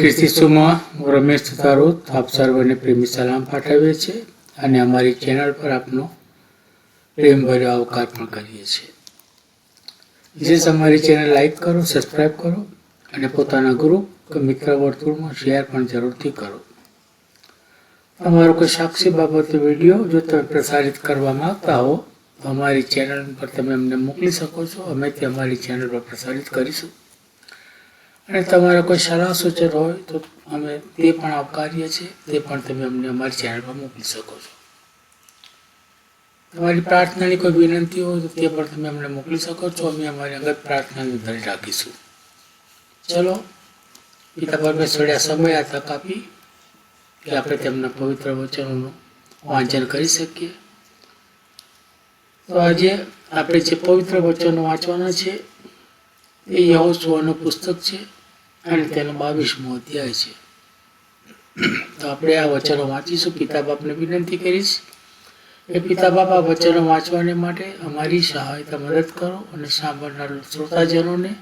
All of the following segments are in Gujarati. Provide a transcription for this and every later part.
ખ્રિસ્તીસુમાં રમેશ તથા રૂથ આપ સર્વને પ્રેમી સલામ પાઠવીએ છીએ અને અમારી ચેનલ પર આપનો પ્રેમભર્યો આવકાર પણ કરીએ છીએ. વિશેષ અમારી ચેનલ લાઈક કરો, સબસ્ક્રાઈબ કરો અને પોતાના ગ્રુપ કે મિત્ર વર્તુળમાં શેર પણ જરૂરથી કરો. તમારો કોઈ સાક્ષી બાબતે વિડીયો જો તમે પ્રસારિત કરવા માંગતા હો તો અમારી ચેનલ પર તમે અમને મોકલી શકો છો. અમે તે અમારી ચેનલ પર પ્રસારિત કરીશું. અને તમારા કોઈ સલાહ સૂચન હોય તો અમે તે પણ આવકારીએ છીએ. તે પણ તમે અમને અમારી ચેનલ પર મોકલી શકો છો. તમારી પ્રાર્થનાની કોઈ વિનંતી હોય તો તે પણ તમે અમને મોકલી શકો છો. અમે અમારી અંગત પ્રાર્થનાની ધરી રાખીશું. ચલો, પિતા પરમેશ્વરે આ સમય આ તક આપી કે આપણે તેમના પવિત્ર વચનોનું વાંચન કરી શકીએ. તો આજે આપણે જે પવિત્ર વચનો વાંચવાના છે એ યહોશુઆનું પુસ્તક છે અને તેનો 22મો અધ્યાય છે. તો આપણે આ વચનો વાંચીશું. પિતા બાપને વિનંતી કરીશ કે પિતા બાપ આ વચનો વાંચવાને માટે અમારી સહાયતા મદદ કરો અને સાંભળનાર શ્રોતાજનોને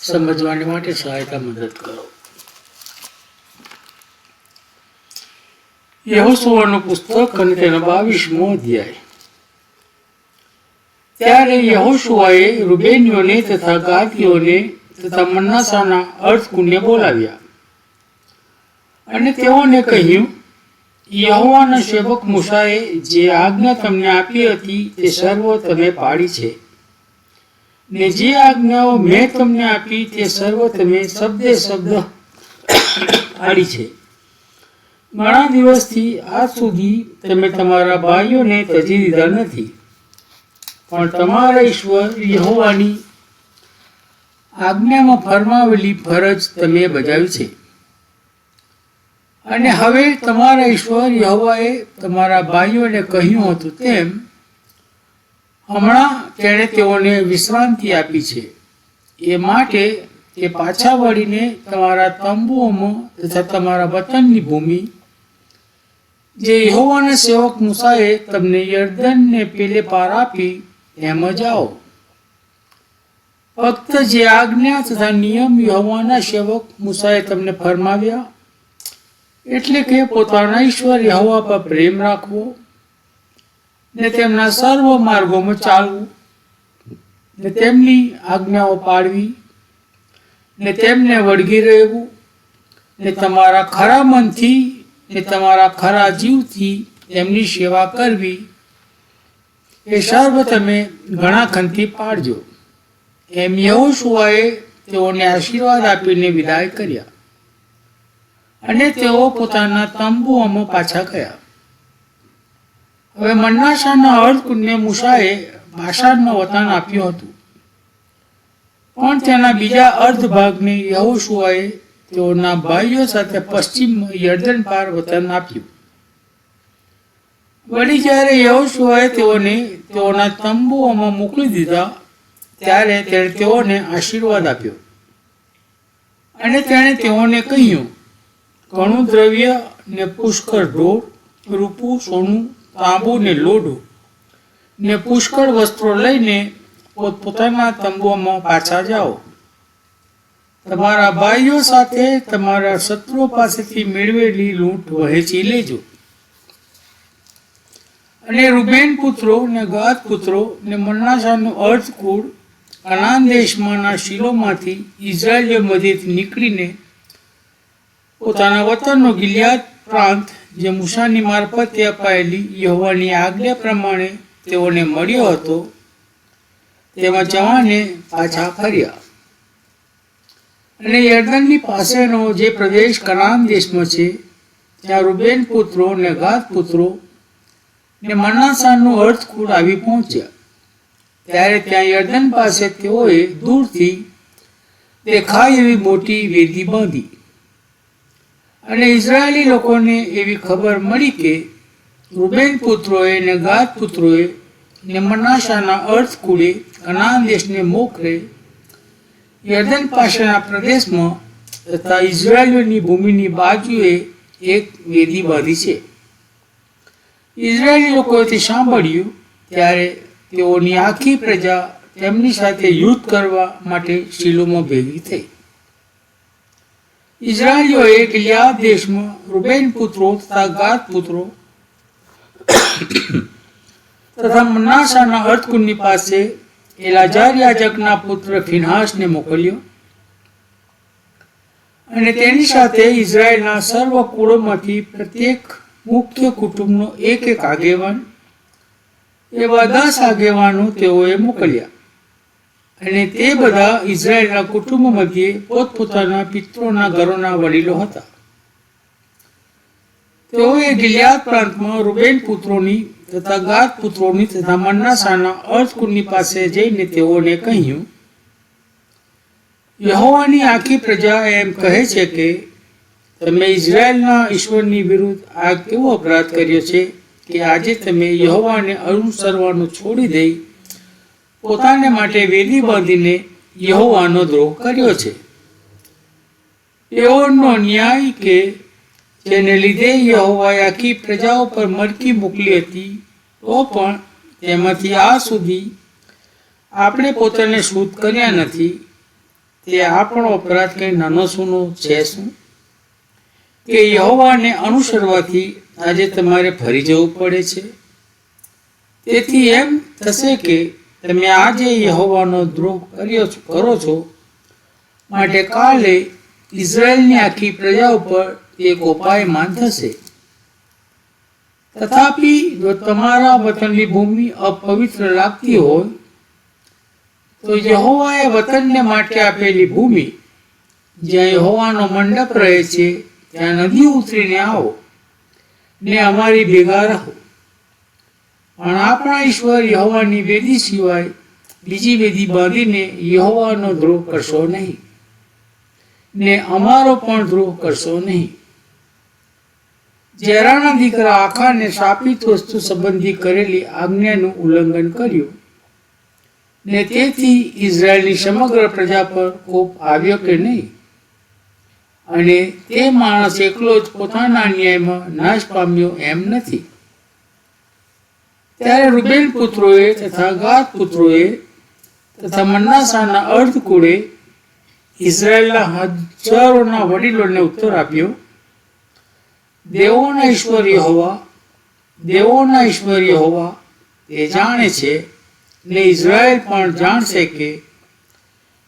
સમજવાને માટે સહાયતા મદદ કરો. યહોશુઆનું પુસ્તક અને તેનો 22મો અધ્યાય. ત્યારે યહોશુઆએ રૂબેનીઓને તથા ગાદીઓને તથા મનાસાના અર્થકુંડને બોલાવ્યા અને તેઓને કહ્યું, યહોવાના સેવક મૂસાએ જે આજ્ઞા તમને આપી હતી તે સર્વ તમે પાળી છે, ને જે આજ્ઞાઓ મેં તમને આપી તે સર્વ તમે શબ્દે શબ્દ પાળી છે. ઘણા દિવસથી આજ સુધી તમે તમારા ભાઈઓને ત્યજી દીધા નથી, પણ તમારા ઈશ્વર યહોવાની આજ્ઞામાં ફરમાવેલી ફરજ તમે બજાવી છે. અને હવે તમારા ઈશ્વર યહોવાએ તમારા ભાઈઓને કહ્યું હતું તેમ હમણાં તેણે તેઓને વિશ્રાંતિ આપી છે. એ માટે તે પાછા વળીને તમારા તંબુઓમાં તથા તમારા વતનની ભૂમિ જે યહોવાના સેવક મૂસાએ તમને યર્દનને પેલે પાર આપી એમ જાઓ. ફક્ત જે આજ્ઞા તથા નિયમ યહોવાના સેવક મૂસાએ તમને ફરમાવ્યા, એટલે કે પોતાના ઈશ્વર યહોવા પર પ્રેમ રાખવો ને તેમના સર્વ માર્ગોમાં ચાલવું ને તેમની આજ્ઞાઓ પાળવી ને તેમને વળગી રહેવું ને તમારા ખરા મનથી ને તમારા ખરા જીવથી તેમની સેવા કરવી, એ સર્વ તમે ઘણા ખંતથી પાળજો. એમ યહોશુઆએ તેઓને આશીર્વાદ આપીને વિદાય કર્યા અને તેઓ પોતાના તંબુઓમાં પાછા ગયા. હવે મનાસાના અર્ધકુંડને મૂસાએ બાશાનનું વતન આપ્યું હતું, પણ તેના બીજા અર્ધ ભાગને યહોશુઆએ તેઓના ભાઈઓ સાથે પશ્ચિમ યર્દન પાર વતન આપ્યું. વળી જ્યારે યહોશુઆએ તેઓને તેઓના તંબુઓમાં મોકલી દીધા ત્યારે તેણે તેઓને આશીર્વાદ આપ્યો અને તેણે તેઓને કહ્યું, ઘણું દ્રવ્ય ને પુષ્કળ ઢોર, રૂપું, સોનું, તાંબુ ને લોઢું ને પુષ્કળ વસ્ત્રો લઈને પોતપોતાના તંબુઓમાં પાછા જાઓ. તમારા ભાઈઓ સાથે તમારા શત્રુઓ પાસેથી મેળવેલી લૂંટ વહેંચી લેજો. અને રૂબેન પુત્રો ને ગાદ પુત્રો ને મનાસાનું અર્ધકુળ કનાન દેશમાંના શિલોમાંથી ઇઝરાયેલીઓ મધ્યથી નીકળીને પોતાના વતનનો ગિલિયાદ પ્રાંત જે મૂસાની મારફતે અપાયેલી યહોવાની આજ્ઞા પ્રમાણે તેઓને મળ્યો હતો તેમાં જવાને પાછા ફર્યા. અને યર્દનની પાસેનો જે પ્રદેશ કનાન દેશમાં છે ત્યાં રૂબેન પુત્રો ને ગાદ પુત્રો ને મનાસાનું અર્ધકુળ આવી પહોંચ્યા. ત્યારે ત્યાં યર્દન પાસે તેઓએ દૂરથી દેખાય એવી મોટી વેદી બાંધી અને ઇઝરાયેલી લોકોને એવી ખબર મળી કે રૂબેન પુત્રોએ ને ગાદ પુત્રોએ ને મનાસાના અર્ધકુળે કનાન દેશને મોખરે યર્દન પાસેના પ્રદેશમાં તથા ઇઝરાયેલીઓની ભૂમિની બાજુએ એક વેદી બાંધી છે. ઇઝરાયેલી લોકોએ તે સાંભળ્યું ત્યારે તેઓની આખી પ્રજા તેમની સાથે યુદ્ધ કરવા માટે શિલોમાં ભેગી થઈ. ઇઝરાયલીઓએ ગિલિયાદ દેશમાં રૂબેન પુત્રો તથા ગાદ પુત્રો તથા મનાસાના અર્થકુંડની પાસે એલાઝાર યાજકના પુત્ર ફિનહાસને મોકલ્યો અને તેની સાથે ઇઝરાયલના સર્વ કુળોમાંથી પ્રત્યેક મુખ્ય કુટુંબનો એક આગેવાન, એવા 10 આગેવાનો તેઓએ મોકલ્યા. અને તે બધા ઇઝરાયલના કુટુંબ મધ્યે પોતપોતાના પિતરોના ઘરોના વડીલો હતા. તેઓએ ગિલિયાદ પ્રાંતમાં રૂબેન પુત્રોની તથા ગાદ પુત્રોની તથા મનાસાના અર્થકુંડની પાસે જઈને તેઓને કહ્યું, યહોવાની આખી પ્રજા એમ કહે છે કે તમે ઇઝરાયલના ઈશ્વરની વિરુદ્ધ આ કેવો અપરાધ કર્યો છે કે આજે તમે યહોવાને અનુસરવાનું છોડી દઈ પોતાને માટે વેદી બાંધીને યહોવાનો દ્રોહ કર્યો છે. એઓનો ન્યાય કે જેને લીધે યહોવાએ આખી પ્રજાઓ પર મરકી મોકલી હતી, તો પણ તેમાંથી આ સુધી આપણે પોતાને શુદ્ધ કર્યા નથી. તે આપણો અપરાધ કંઈ નાનો સૂનો છે શું કે યહોવાને અનુસરવાથી આજે તમારે ફરી જવું પડે છે? તેથી એમ થશે કે તમે આજે યહોવાનો દ્રોહ કરો છો, માટે કાલે ઇઝરાયલની આખી પ્રજા ઉપર તે કોપાયમાન થશે. તથાપિ જો તમારા વતનની ભૂમિ અપવિત્ર લાગતી હોય તો યહોવાએ વતનને માટે આપેલી ભૂમિ જ્યાં યહોવાનો મંડપ રહે છે ત્યાં નદી ઉતરીને આવો ને અમારી ભેગા રહો. પણ આપણા ઈશ્વર યહોવાની વેદી સિવાય બીજી વેદી બાંધીને યહોવાનો દ્રોહ કરશો નહીં ને અમારો પણ દ્રોહ કરશો નહીં. ઝેરાના દીકરા આખાને શાપિત વસ્તુ સંબંધી કરેલી આજ્ઞાનું ઉલ્લંઘન કર્યું ને તેથી ઇઝરાયલની સમગ્ર પ્રજા પર કોપ આવ્યો કે નહીં? અને તે માણસ એકલો જ પોતાના અન્યાયમાં નાશ પામ્યો એમ નથી. ત્યારે રૂબેન પુત્રોએ તથા ગાદ પુત્રોએ તથા મનાસાના અર્ધકુળે ઇઝરાયલના હજારોના વડીલોને ઉત્તર આપ્યો, દેવોના ઈશ્વર યહોવા તે જાણે છે ને ઇઝરાયલ પણ જાણશે કે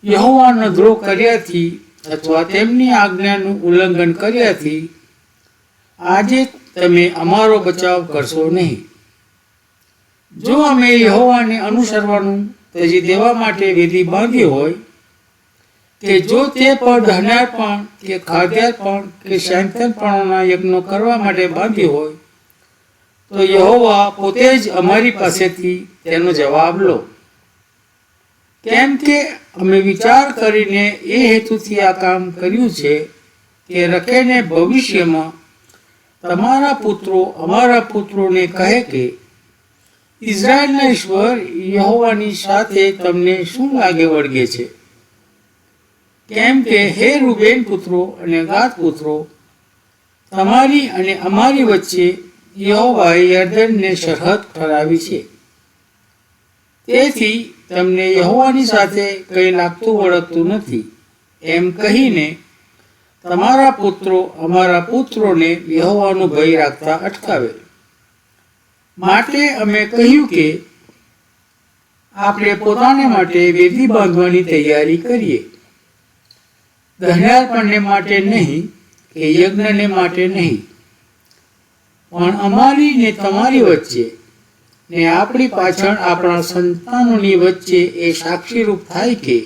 યહોવાનો દ્રોહ કર્યાથી અથવા તેમની આજ્ઞાનું ઉલ્લંઘન કર્યાથી આજે તમે અમારો બચાવ કરશો નહીં. જો અમે યહોવાને અનુસરવાનું ત્યજી દેવા માટે વેદી બાંધી હોય કે જો તે પર દહનાર્પણ કે ખાદ્યાર્પણ કે શાંતનપણોના યજ્ઞો કરવા માટે બાંધી હોય તો યહોવા પોતે જ અમારી પાસેથી તેનો જવાબ લો. કેમ કે અમે વિચાર કરીને એ હેતુથી આ કામ કર્યું છે કે રખેને ભવિષ્યમાં તમારા પુત્રો અમારા પુત્રોને કહે કે ઇઝરાયલના ઈશ્વર યહોવાની સાથે તમને શું લાગે વળગે છે? કેમ કે હે રૂબેન પુત્રો અને ગાદ પુત્રો, તમારી અને અમારી વચ્ચે યહોવાએ યર્દનને સરહદ ઠરાવી છે. તેથી તમને યહોવાની સાથે કંઈ લાગતું વળગતું નથી એમ કહીને તમારા પુત્રો અમારા પુત્રોને યહોવાનો ભય રાખતા અટકાવે. માટે અમે કહ્યું કે આપણે પોતાને માટે વેદી બાંધવાની તૈયારી કરીએ, દહનાર્પણને માટે નહીં કે યજ્ઞને માટે નહીં, પણ અમારી ને તમારી વચ્ચે ને આપણી પાછળ આપણા સંતાનોની વચ્ચે એ સાક્ષીરૂપ થાય કે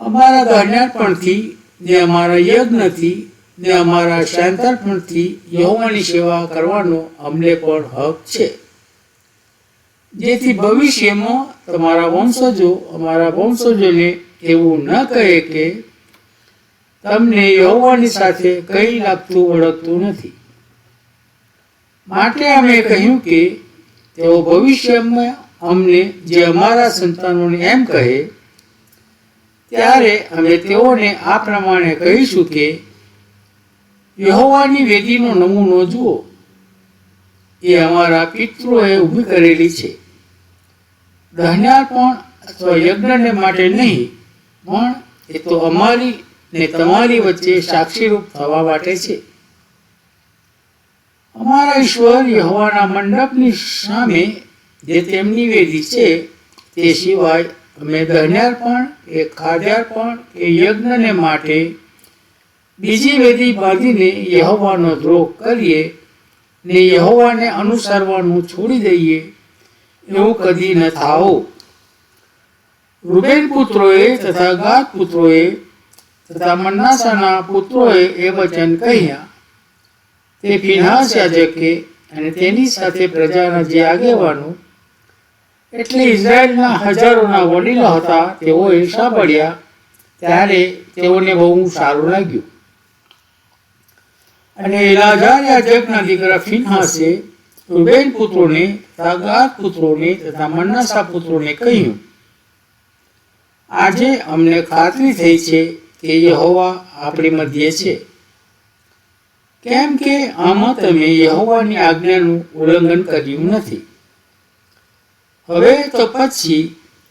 અમારા દહનાર્પણથી ને અમારા યજ્ઞથી ને અમારા શાંતાર્પણથી યહોવાની સેવા કરવાનો અમને પણ હક છે. જેથી ભવિષ્યમાં તમારા વંશજો અમારા વંશજોને એવું ન કહે કે તમને યહોવાની સાથે કંઈ લાગતું વળગતું નથી. માટે અમે કહ્યું કે તેઓ ભવિષ્યમાં અમને જે અમારા સંતાનોને એમ કહે ત્યારે અમે તેઓને આ પ્રમાણે કહીશું કે યહોવાની વેદીનો નમૂનો જુઓ, એ અમારા પિતૃઓએ ઊભી કરેલી છે. દહનાર્પણ અથવા યજ્ઞને માટે નહીં, પણ એ તો અમારી ને તમારી વચ્ચે સાક્ષીરૂપ થવા માટે છે. અમારા ઈશ્વર યહોવાના મંડપની સામે જે તેમની વેદી છે તે સિવાય અમે દહન્યાર્પણ કે ખાદ્યાર્પણ કે યજ્ઞને માટે બીજી વેદી બાંધીને યહોવાનો દ્રોહ કરીએ ને યહોવાને અનુસરવાનું છોડી દઈએ એવું કદી ન થાઓ. રૂબેન પુત્રોએ તથા ગાદ પુત્રોએ તથા મનાસાના પુત્રોએ એ વચન કહ્યા. તે ફીનહાસ યાજકે અને તેની સાથે પ્રજાના જે આગેવાનો એટલે ઇઝરાયલના હજારોના વડીલો હતા તેઓએ સાંભળ્યા ત્યારે તેઓને બહુ સારું લાગ્યું. અને એલાઝાર યાજકના દીકરા ફીનહાસે રૂબેન પુત્રોને તથા ગાદ પુત્રોને તથા મનાસા પુત્રોને કહ્યું, આજે અમને ખાતરી થઈ છે કે યહોવા આપણી મધ્યે છે, કેમ કે આમાં તમે યહોવાની આજ્ઞાનું ઉલ્લંઘન કર્યું નથી. હવે તો પછી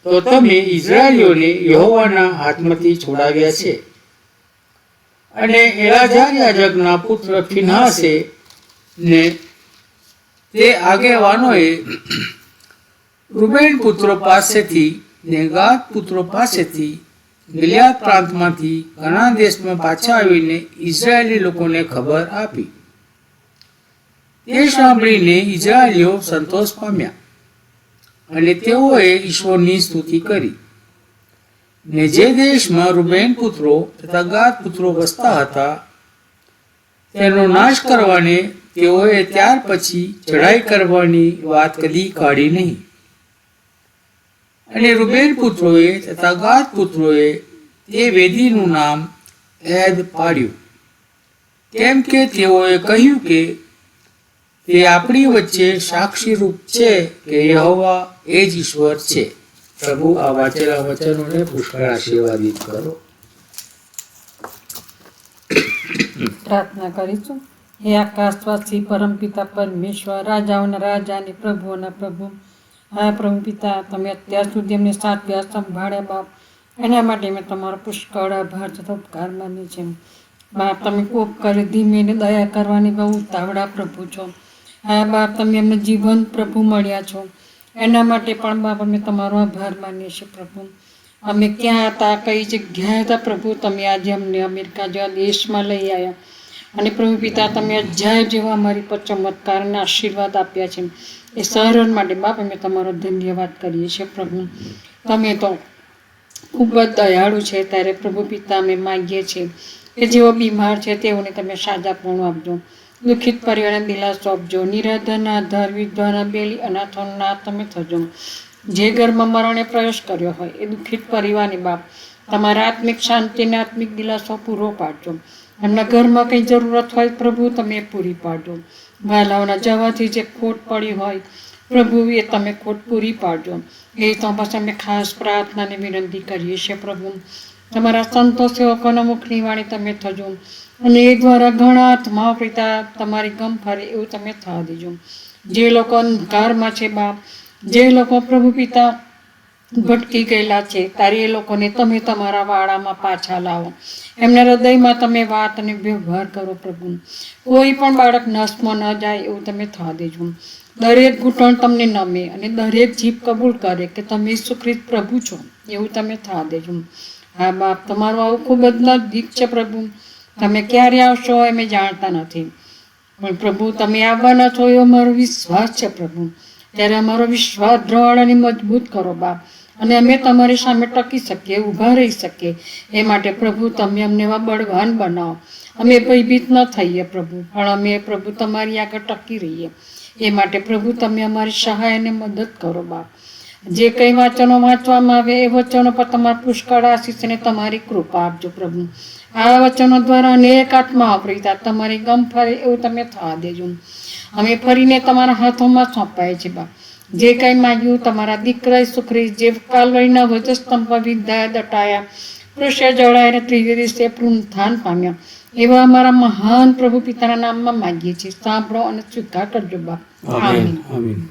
તો તમે ઇઝરાયલીઓને યહોવાના હાથમાંથી છોડાવ્યા છે. અને એલાઝાર યાજકના પુત્ર ફીનહાસે ને તે આગેવાનોએ રૂબેન પુત્રો પાસેથી ને ગાદ પુત્રો પાસેથી ગિલિયાદ પ્રાંતમાંથી કનાન દેશમાં પાછા આવીને ઇઝરાયેલી લોકોને ખબર આપી. તે સાંભળીને ઇઝરાયેલીઓ સંતોષ પામ્યા અને તેઓએ ઈશ્વરની સ્તુતિ કરી. ને જે દેશમાં રૂબેન પુત્રો તથા ગાદ પુત્રો વસતા હતા તેનો નાશ કરવાને તેઓએ ત્યાર પછી ચઢાઈ કરવાની વાત કદી કાઢી નહીં. અને રૂબેન પુત્રોએ તથા ગાદ પુત્રોએ તે વેદીનું નામ એદ પાડ્યું, કેમ કે તેઓએ કહ્યું કે તે આપણી વચ્ચે સાક્ષીરૂપ છે કે યહોવા એ જ ઈશ્વર છે. પ્રભુ આ વાંચેલા વચનોને પુષ્કળ આશીર્વાદિત કરો. પ્રાર્થના કરીશું. હે આકાશવાસી પરમપિતા પરમેશ્વર, રાજાઓના રાજા અને પ્રભુઓના પ્રભુ, હા પ્રભુ પિતા, તમે અત્યાર સુધી એમને સાચવ્યા, સંભાળ્યા બાપ, એના માટે મેં તમારો પુષ્કળ આભાર તથા ઉપકાર માન્યો છે બાપ. તમે કોપ કરી ધીમે ને દયા કરવાની બહુ ઉતાવળા પ્રભુ છો. હા બાપ, તમે અમને જીવન પ્રભુ મળ્યા છો, એના માટે પણ બાપ અમે તમારો આભાર માનીએ છીએ પ્રભુ. અમે ક્યાં હતા, કઈ જગ્યાએ હતા પ્રભુ, તમે આજે અમને અમેરિકા જેવા દેશમાં લઈ આવ્યા. અને પ્રભુ પિતા, તમે અજાયબ જેવા અમારી પર ચમત્કારના આશીર્વાદ આપ્યા છે. એ સહરણ માટે બાપ અમે તમારો ધન્યવાદ કરીએ છીએ પ્રભુ. તમે તો ખૂબ જ દયાળુ છે. ત્યારે પ્રભુ પિતા અમે માગીએ છીએ કે જેઓ બીમાર છે તેઓને તમે સાજાપણું આપજો, દુઃખિત પરિવારને દિલાસો આપજો, નિરાધારના આધાર, વિધવાના બેલી, અનાથોના તમે થજો. જે ઘરમાં મરણે પ્રવેશ કર્યો હોય એ દુઃખિત પરિવારને બાપ તમારા આત્મિક શાંતિને આત્મિક દિલાસો પૂરો પાડજો. એમના ઘરમાં કંઈ જરૂરત હોય પ્રભુ તમે પૂરી પાડજો. વાલાઓના જવાથી જે ખોટ પડી હોય પ્રભુ એ તમે ખોટ પૂરી પાડજો. એ તો બસ અમે ખાસ પ્રાર્થનાને વિનંતી કરીએ છીએ પ્રભુ. તમારા સંતો સેવકોના મુખની વાણી તમે થજો અને એ દ્વારા ઘણા આત્માઓ પિતા તમારી ગમ ફરે એવું તમે થવા દેજો. જે લોકો અંધકારમાં છે બાપ, જે લોકો પ્રભુ પિતા ભટકી ગયેલા છે, તારે એ લોકોને તમે તમારા વાડામાં પાછા લાવો. એમના હૃદયમાં તમે વાત અને વ્યવહાર કરો પ્રભુ. કોઈ પણ બાળક નષ્ટમાં ન જાય એવું તમે થવા દેજો. દરેક ઘૂંટણ તમને નમે અને દરેક જીભ કબૂલ કરે કે તમે ઈસુ ખ્રિસ્ત પ્રભુ છો એવું તમે થવા દેજો. હા બાપ, તમારું આવું ખૂબ જ નજીક છે પ્રભુ. તમે ક્યારે આવશો અમે જાણતા નથી, પણ પ્રભુ તમે આવવાના છો એવો અમારો વિશ્વાસ છે પ્રભુ. ત્યારે અમારો વિશ્વાસ દ્રઢ અને મજબૂત કરો બાપ, અને અમે તમારી સામે ટકી શકીએ, ઊભા રહી શકીએ. એ માટે પ્રભુ તમે અમને એવા બળવાન બનાવો. અમે ભયભીત ન થઈએ પ્રભુ, પણ અમે પ્રભુ તમારી આગળ ટકી રહીએ. એ માટે પ્રભુ તમે અમારી સહાય અને મદદ કરો બાપ. જે કંઈ વચનો વાંચવામાં આવે એ વચનો પર તમારા પુષ્કળ આશીષ અને તમારી કૃપા આપજો પ્રભુ. આ વચનો દ્વારા અનેક આત્માઓ પ્રિતા તમારી ગમ ફરે એવું તમે થવા દેજો. અમે ફરીને તમારા હાથોમાં સોંપાય છે બાપ. જે કંઈ માગ્યું તમારા દીકરા ઈસુ ખ્રિસ્ત જે કાલવરીના ધ્વજસ્તંભ પર વિદ્યા દટાયા, કૃષ્ય જળાઈને ત્રીજે દિવસે પુનરુત્થાન પામ્યા, એવા અમારા મહાન પ્રભુ પિતાના નામમાં માગીએ છીએ. સાંભળો અને સ્વીકાર કરજો બાપ. આમીન.